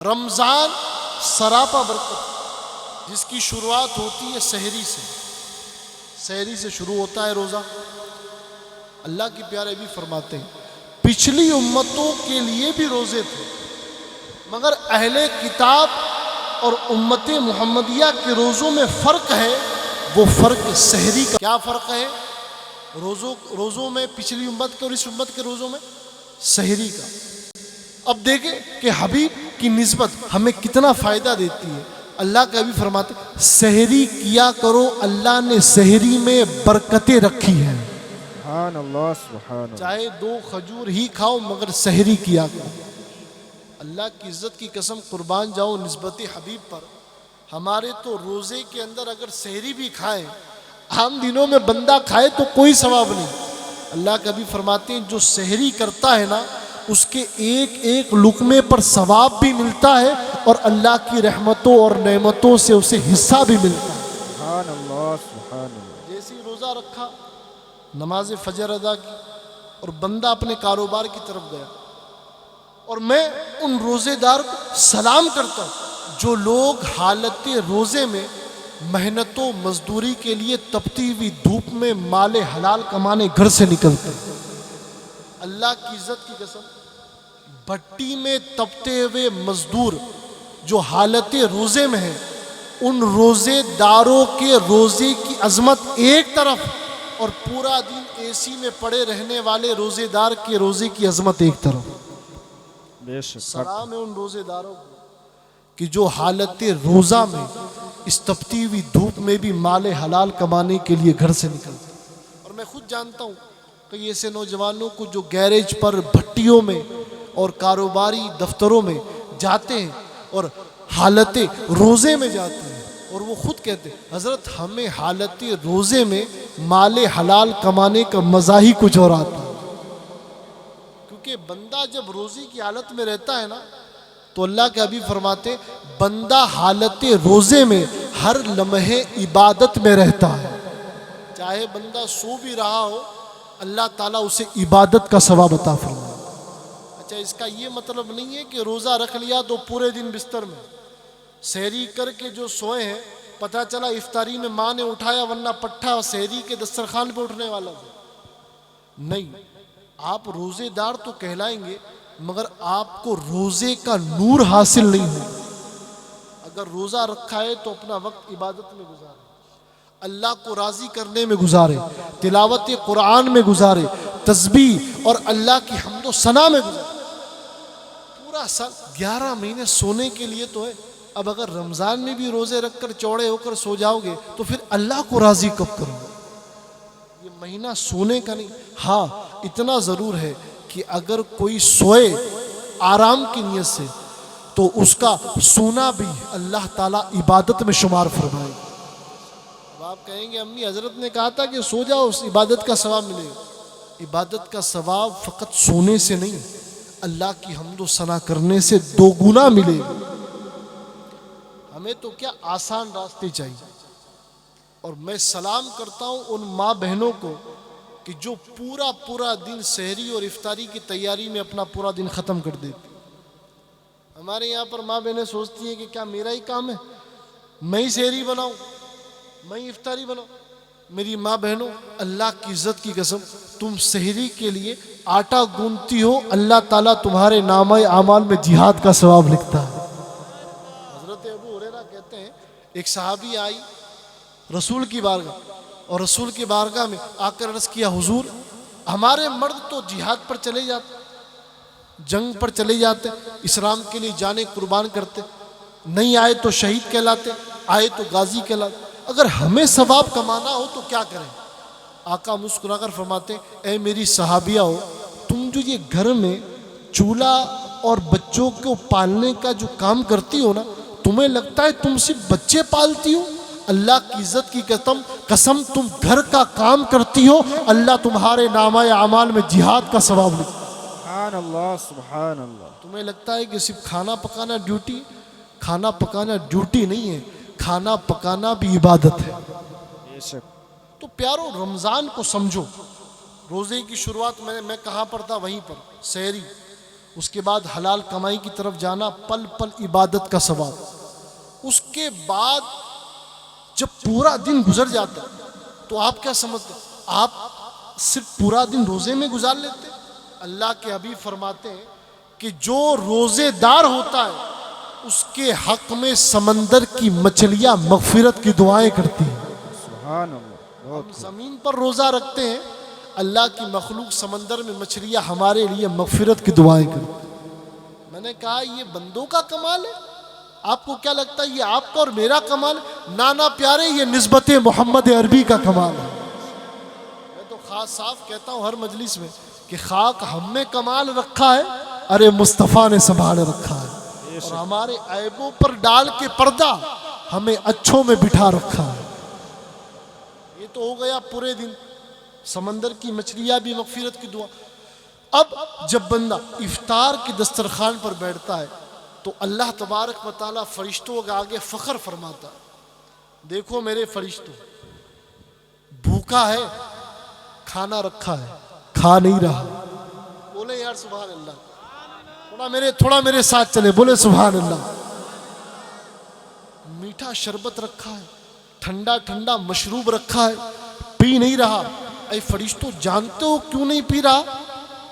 رمضان سراپا برکت، جس کی شروعات ہوتی ہے سحری سے۔ سحری سے شروع ہوتا ہے روزہ۔ اللہ کے پیارے بھی فرماتے ہیں پچھلی امتوں کے لیے بھی روزے تھے، مگر اہل کتاب اور امت محمدیہ کے روزوں میں فرق ہے، وہ فرق سحری کا۔ کیا فرق ہے روزوں میں پچھلی امت کے اور اس امت کے روزوں میں؟ سحری کا۔ اب دیکھیں کہ حبیب کی نسبت ہمیں کتنا فائدہ دیتی ہے۔ اللہ کا بھی فرماتے سحری کیا کرو، اللہ نے سحری میں برکتیں رکھی ہیں۔ سبحان اللہ سبحان اللہ۔ چاہے 2 کھجور ہی کھاؤ مگر سحری کیا کرو۔ اللہ کی عزت کی قسم قربان جاؤ نسبت حبیب پر، ہمارے تو روزے کے اندر اگر سحری بھی کھائیں، عام دنوں میں بندہ کھائے تو کوئی ثواب نہیں۔ اللہ کا بھی فرماتے ہیں جو سحری کرتا ہے نا، اس کے ایک ایک لقمے پر ثواب بھی ملتا ہے اور اللہ کی رحمتوں اور نعمتوں سے اسے حصہ بھی ملتا ہے۔ سبحان اللہ سبحان اللہ۔ جیسے ہی روزہ رکھا، نماز فجر ادا کی اور بندہ اپنے کاروبار کی طرف گیا، اور میں ان روزے دار کو سلام کرتا ہوں جو لوگ حالت روزے میں محنت و مزدوری کے لیے تپتی ہوئی دھوپ میں مال حلال کمانے گھر سے نکلتے ہیں۔ اللہ کی عزت کی قسم بھٹی میں تپتے ہوئے مزدور جو حالت روزے میں ہیں، ان روزے داروں کے روزے کی عظمت ایک طرف اور پورا دن اے سی میں پڑے رہنے والے روزے دار کے روزے کی عظمت ایک طرف۔ بے شک سلام ہے ان روزے داروں کو کہ جو حالت روزہ میں اس تپتی ہوئی دھوپ میں بھی مال حلال کمانے کے لیے گھر سے نکلتے ہیں۔ اور میں خود جانتا ہوں کئی ایسے نوجوانوں کو جو گیریج پر بھٹیوں میں اور کاروباری دفتروں میں جاتے ہیں اور حالت روزے میں جاتے ہیں، اور وہ خود کہتے ہیں حضرت ہمیں حالت روزے میں مال حلال کمانے کا مزہ ہی کچھ اور آتا ہے۔ کیونکہ بندہ جب روزے کی حالت میں رہتا ہے نا، تو اللہ کے حبیب فرماتے بندہ حالت روزے میں ہر لمحے عبادت میں رہتا ہے۔ چاہے بندہ سو بھی رہا ہو، اللہ تعالیٰ اسے عبادت کا ثواب عطا فرمائے۔ اچھا، اس کا یہ مطلب نہیں ہے کہ روزہ رکھ لیا تو پورے دن بستر میں سحری کر کے جو سوئے ہیں، پتہ چلا افطاری میں ماں نے اٹھایا ورنہ پٹھا سحری کے دسترخوان پہ اٹھنے والا تھا۔ نہیں، آپ روزے دار تو کہلائیں گے مگر آپ کو روزے کا نور حاصل نہیں ہو۔ اگر روزہ رکھا ہے تو اپنا وقت عبادت میں گزارے، اللہ کو راضی کرنے میں گزارے، تلاوت قرآن میں گزارے، تسبیح اور اللہ کی حمد و ثنا میں گزارے۔ پورا سال 11 مہینے سونے کے لیے تو ہے۔ اب اگر رمضان میں بھی روزے رکھ کر چوڑے ہو کر سو جاؤ گے تو پھر اللہ کو راضی کب کرو گے؟ یہ مہینہ سونے کا نہیں۔ ہاں اتنا ضرور ہے کہ اگر کوئی سوئے آرام کی نیت سے تو اس کا سونا بھی اللہ تعالیٰ عبادت میں شمار فرمائے۔ اب آپ کہیں گے امی حضرت نے کہا تھا کہ سو جاؤ اس عبادت کا ثواب ملے گا۔ عبادت کا ثواب فقط سونے سے نہیں، اللہ کی حمد و ثنا کرنے سے 2 گنا ملے گا۔ ہمیں تو کیا آسان راستے چاہیے۔ اور میں سلام کرتا ہوں ان ماں بہنوں کو کہ جو پورا دن سحری اور افطاری کی تیاری میں اپنا پورا دن ختم کر دیتی۔ ہمارے یہاں پر ماں بہنیں سوچتی ہیں کہ کیا میرا ہی کام ہے، میں ہی سحری بناؤں، میں ہی افطاری بناؤں۔ میری ماں بہنوں، اللہ کی عزت کی قسم تم سحری کے لیے آٹا گوندتی ہو، اللہ تعالیٰ تمہارے نامہ اعمال میں جہاد کا ثواب لکھتا ہے۔ حضرت ابو ہریرہ کہتے ہیں ایک صحابی آئی رسول کی بارگاہ، اور رسول کی بارگاہ میں آ کر عرض کیا حضور ہمارے مرد تو جہاد پر چلے جاتے، جنگ پر چلے جاتے، اسلام کے لیے جانیں قربان کرتے، نہیں آئے تو شہید کہلاتے، آئے تو غازی کہلاتے، اگر ہمیں ثواب کمانا ہو تو کیا کریں؟ آقا مسکرا کر فرماتے اے میری صحابیہ ہو، تم جو یہ گھر میں چولہا اور بچوں کو پالنے کا جو کام کرتی ہو نا، تمہیں لگتا ہے تم صرف بچے پالتی ہو؟ اللہ کی عزت کی قسم تم گھر کا کام کرتی ہو، اللہ تمہارے نامہ اعمال میں جہاد کا ثواب لکھتا ہے۔ سبحان اللہ سبحان اللہ۔ تمہیں لگتا ہے کہ صرف کھانا پکانا ڈیوٹی؟ کھانا پکانا ڈیوٹی نہیں ہے، کھانا پکانا بھی عبادت ہے۔ بے شک۔ تو پیارو رمضان کو سمجھو۔ روزے کی شروعات میں کہاں پر تھا؟ وہیں پر سحری۔ اس کے بعد حلال کمائی کی طرف جانا، پل پل عبادت کا ثواب. اس کے بعد جب پورا دن گزر جاتا تو آپ کیا سمجھتے ہیں؟ آپ صرف پورا دن روزے میں گزار لیتے ہیں؟ اللہ کے حبیب فرماتے ہیں کہ جو روزے دار ہوتا ہے اس کے حق میں سمندر کی مچھلیاں مغفرت کی دعائیں کرتی ہیں. سبحان اللہ. ہم زمین پر روزہ رکھتے ہیں، اللہ کی مخلوق سمندر میں مچھلیاں ہمارے لیے مغفرت کی دعائیں کرتی ہیں. میں نے کہا یہ بندوں کا کمال ہے، آپ کو کیا لگتا ہے یہ آپ کا اور میرا کمال ہے؟ نانا پیارے، یہ نسبت محمد عربی کا کمال ہے. میں تو خاص صاف کہتا ہوں ہر مجلس میں کہ خاک ہم میں کمال رکھا ہے، ارے مصطفیٰ نے سنبھال رکھا ہے، اور ہمارے عیبوں پر ڈال کے پردہ ہمیں اچھوں میں بٹھا رکھا ہے. یہ تو ہو گیا پورے دن سمندر کی مچھلیاں بھی مغفرت کی دعا. اب جب بندہ افطار کی دسترخوان پر بیٹھتا ہے تو اللہ تبارک و تعالیٰ فرشتوں کے آگے فخر فرماتا ہے، دیکھو میرے فرشتوں، بھوکا ہے، کھانا رکھا ہے، کھا نہیں رہا. بولے یار سبحان اللہ، تھوڑا میرے ساتھ چلے، بولے سبحان اللہ. میٹھا شربت رکھا ہے، ٹھنڈا ٹھنڈا مشروب رکھا ہے، پی نہیں رہا. اے فرشتوں جانتے ہو کیوں نہیں پی رہا؟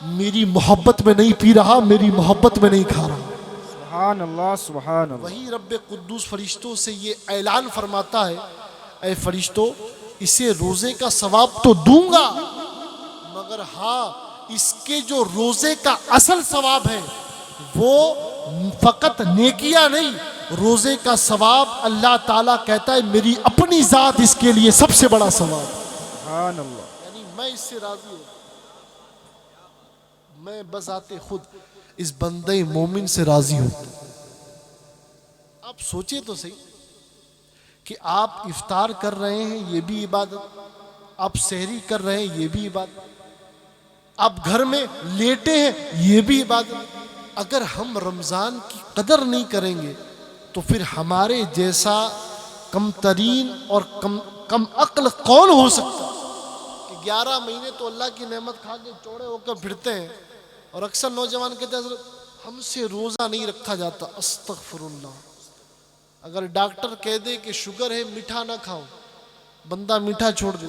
میری محبت میں نہیں پی رہا، میری محبت میں نہیں کھا رہا. سبحان اللہ. سبحان اللہ. وہی رب قدوس فرشتوں سے یہ اعلان فرماتا ہے، اے فرشتوں اسے روزے کا ثواب تو دوں گا، مگر ہاں اس کے جو روزے کا اصل ثواب ہے وہ فقط نیکیاں نہیں، روزے کا ثواب اللہ تعالیٰ کہتا ہے میری اپنی ذات اس کے لیے سب سے بڑا ثواب. سبحان اللہ. یعنی میں اس سے راضی ہوں، میں بذات خود اس بندے مومن سے راضی ہوں. آپ سوچیں تو صحیح کہ آپ افطار کر رہے ہیں یہ بھی عبادت، آپ سحری کر رہے ہیں یہ بھی عبادت، آپ گھر میں لیٹے ہیں یہ بھی عبادت. اگر ہم رمضان کی قدر نہیں کریں گے تو پھر ہمارے جیسا کم ترین اور کم عقل کون ہو سکتا کہ 11 مہینے تو اللہ کی نعمت کھا کے چوڑے ہو کر پھرتے ہیں، اور اکثر نوجوان کہتے ہیں حضرت ہم سے روزہ نہیں رکھا جاتا. استغفر اللہ. اگر ڈاکٹر کہہ دے کہ شوگر ہے میٹھا نہ کھاؤ، بندہ میٹھا چھوڑ دے.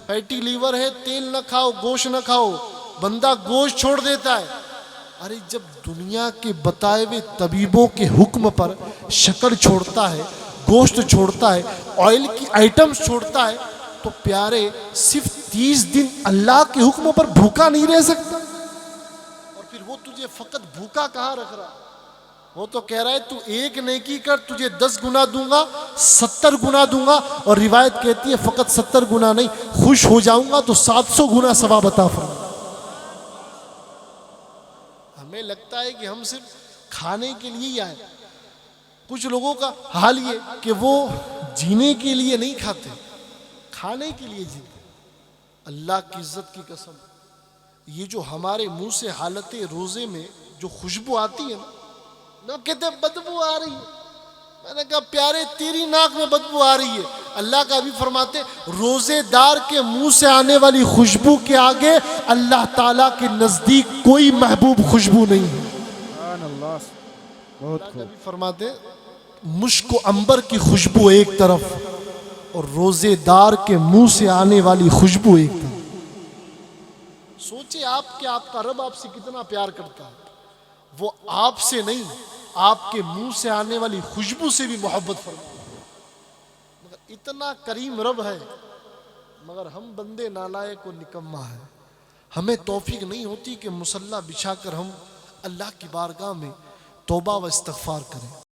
فیٹی لیور ہے تیل نہ کھاؤ، گوشت نہ کھاؤ، بندہ گوشت چھوڑ دیتا ہے. ارے جب دنیا کے بتائے ہوئے طبیبوں کے حکم پر شکر چھوڑتا ہے، گوشت چھوڑتا ہے، آئل کی آئٹمز چھوڑتا ہے، تو پیارے صرف 30 دن اللہ کے حکم پر بھوکا نہیں رہ سکتا؟ اور پھر وہ تجھے فقط بھوکا کہاں رکھ رہا؟ وہ تو کہہ رہا ہے تو ایک نیکی کر تجھے 10 گنا دوں گا، 70 گنا دوں گا. اور روایت کہتی ہے فقط 70 گنا نہیں، خوش ہو جاؤں گا تو 700 گنا ثواب عطا فرمائے. ہمیں لگتا ہے کہ ہم صرف کھانے کے لیے ہی آئے. کچھ لوگوں کا حال یہ کہ وہ جینے کے لیے نہیں کھاتے، کھانے کے لیے جیتے. اللہ کی عزت کی قسم، یہ جو ہمارے منہ سے حالت روزے میں جو خوشبو آتی ہے نا کہتے بدبو آ رہی ہے. میں نے کہا پیارے تیری ناک میں بدبو آ رہی ہے. اللہ کا بھی فرماتے روزے دار کے منہ سے آنے والی خوشبو کے آگے اللہ تعالیٰ کے نزدیک کوئی محبوب خوشبو نہیں ہے. سبحان اللہ. بہت اللہ کا خوب. بھی فرماتے مشک و عنبر کی خوشبو ایک طرف اور روزے دار کے منہ سے آنے والی خوشبو ایک طرف. سوچے آپ کہ آپ کا رب آپ سے کتنا پیار کرتا ہے. وہ آپ سے نہیں، آپ کے منہ سے آنے والی خوشبو سے بھی محبت فرماتا ہے. مگر اتنا کریم رب ہے، مگر ہم بندے نالائق و نکما ہے. ہمیں توفیق نہیں ہوتی کہ مصلی بچھا کر ہم اللہ کی بارگاہ میں توبہ و استغفار کریں.